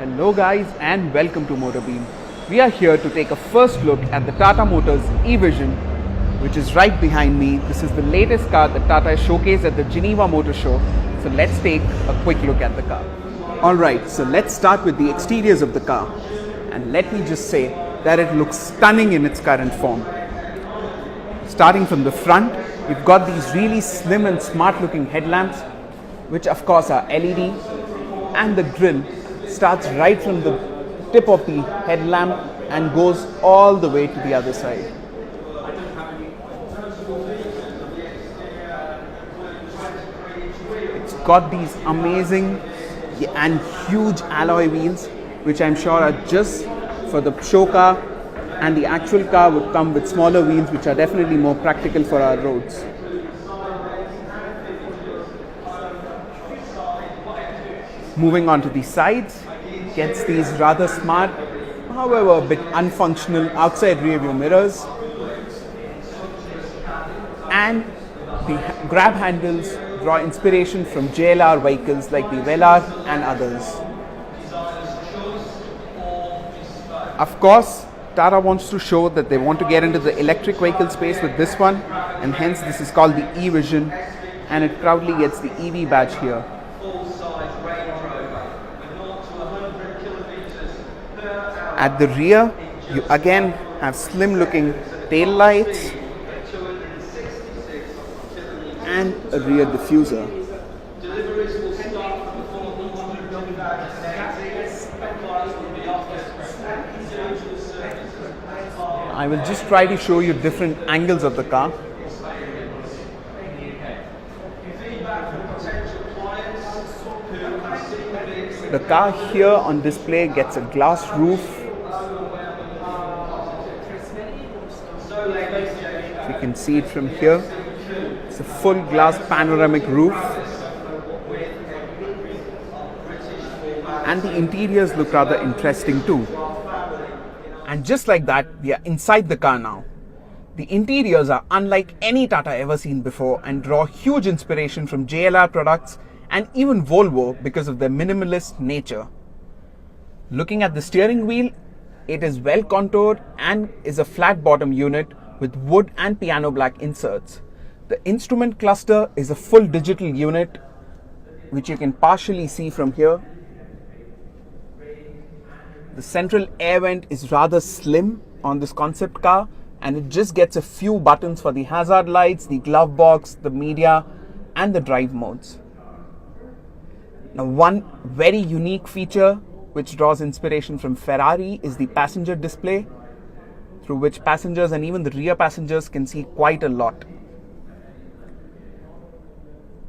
Hello guys and welcome to Motorbeam. We are here to take a first look at the Tata Motors e-Vision, which is right behind me. This is the latest car that Tata showcased at the Geneva Motor Show. So let's take a quick look at the car. Alright, so let's start with the exteriors of the car. And let me just say that it looks stunning in its current form. Starting from the front, you've got these really slim and smart looking headlamps, which of course are LED, and the grille starts right from the tip of the headlamp and goes all the way to the other side. It's got these amazing and huge alloy wheels, which I'm sure are just for the show car, and the actual car would come with smaller wheels, which are definitely more practical for our roads. Moving on to the sides, gets these rather smart, however a bit unfunctional outside rear view mirrors, and the grab handles draw inspiration from JLR vehicles like the Velar and others. Of course, Tata wants to show that they want to get into the electric vehicle space with this one, and hence this is called the e-Vision, and it proudly gets the EV badge here. At the rear, you again have slim looking tail lights and a rear diffuser. I will just try to show you different angles of the car. The car here on display gets a glass roof. You can see it from here. It's a full glass panoramic roof. And the interiors look rather interesting too. And just like that, we are inside the car now. The interiors are unlike any Tata ever seen before and draw huge inspiration from JLR products and even Volvo because of their minimalist nature. Looking at the steering wheel, it is well contoured and is a flat bottom unit with wood and piano black inserts. The instrument cluster is a full digital unit, which you can partially see from here. The central air vent is rather slim on this concept car, and it just gets a few buttons for the hazard lights, the glove box, the media, and the drive modes. Now, one very unique feature which draws inspiration from Ferrari is the passenger display, through which passengers and even the rear passengers can see quite a lot.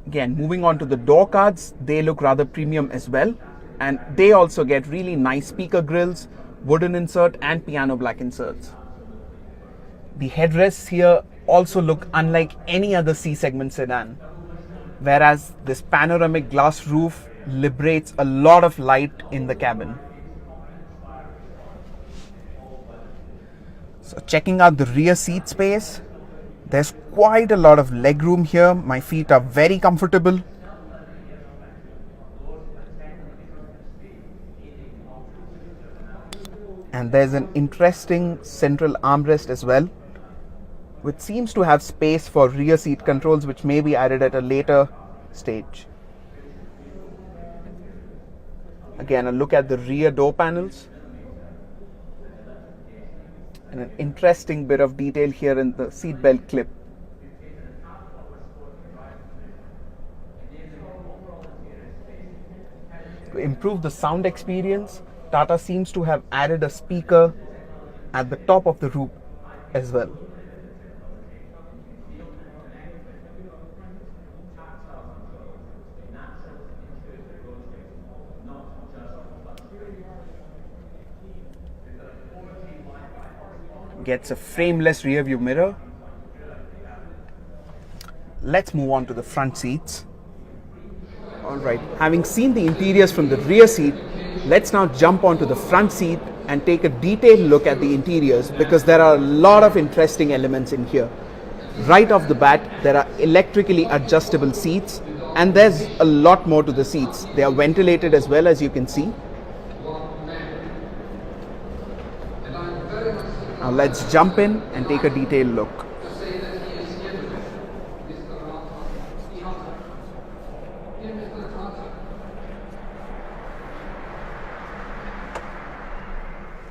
Again, moving on to the door cards, they look rather premium as well, and they also get really nice speaker grills, wooden insert and piano black inserts. The headrests here also look unlike any other C-segment sedan, whereas this panoramic glass roof liberates a lot of light in the cabin. So checking out the rear seat space, there's quite a lot of legroom here. My feet are very comfortable. And there's an interesting central armrest as well, which seems to have space for rear seat controls, which may be added at a later stage. Again, a look at the rear door panels. And an interesting bit of detail here in the seatbelt clip. To improve the sound experience, Tata seems to have added a speaker at the top of the roof as well. Gets a frameless rear view mirror. Let's move on to the front seats. Alright, having seen the interiors from the rear seat, let's now jump onto the front seat and take a detailed look at the interiors, because there are a lot of interesting elements in here. Right off the bat, there are electrically adjustable seats, and there's a lot more to the seats. They are ventilated as well, as you can see. Now let's jump in and take a detailed look.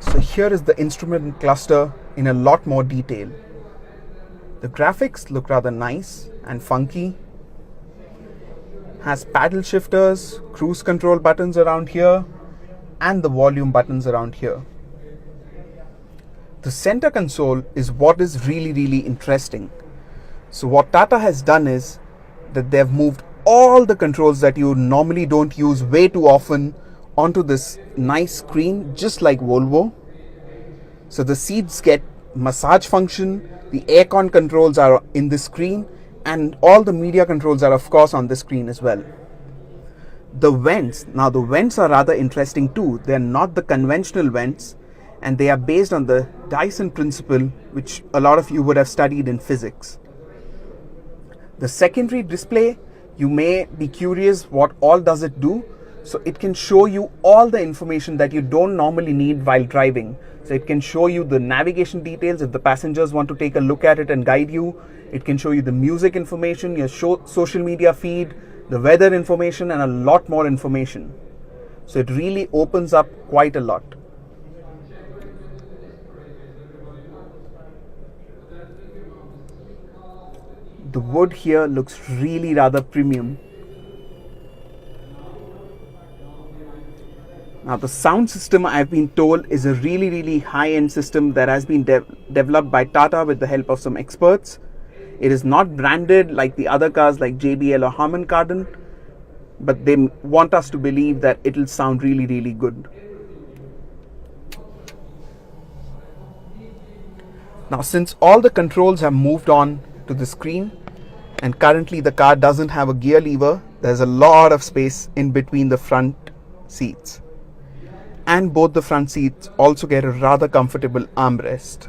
So here is the instrument cluster in a lot more detail. The graphics look rather nice and funky. Has paddle shifters, cruise control buttons around here, and the volume buttons around here. The center console is what is really interesting. So what Tata has done is that they've moved all the controls that you normally don't use way too often onto this nice screen, just like Volvo. So the seats get massage function, the aircon controls are in the screen, and all the media controls are of course on the screen as well. The vents, now the vents are rather interesting too. They're not the conventional vents, and they are based on the Dyson principle, which a lot of you would have studied in physics. The secondary display, you may be curious what all does it do. So it can show you all the information that you don't normally need while driving. So it can show you the navigation details if the passengers want to take a look at it and guide you. It can show you the music information, your social media feed, the weather information, and a lot more information. So it really opens up quite a lot. The wood here looks really rather premium. Now the sound system, I've been told, is a really high-end system that has been developed by Tata with the help of some experts. It is not branded like the other cars like JBL or Harman Kardon, but they want us to believe that it will sound really good. Now since all the controls have moved on to the screen, and currently the car doesn't have a gear lever, there's a lot of space in between the front seats. And both the front seats also get a rather comfortable armrest.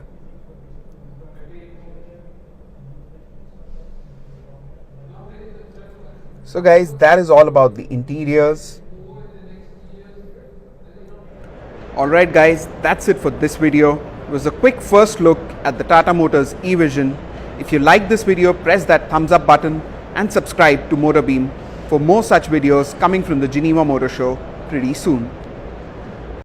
So guys, that is all about the interiors. Alright guys, that's it for this video. It was a quick first look at the Tata Motors e-Vision. If you like this video, press that thumbs up button and subscribe to Motorbeam for more such videos coming from the Geneva Motor Show pretty soon.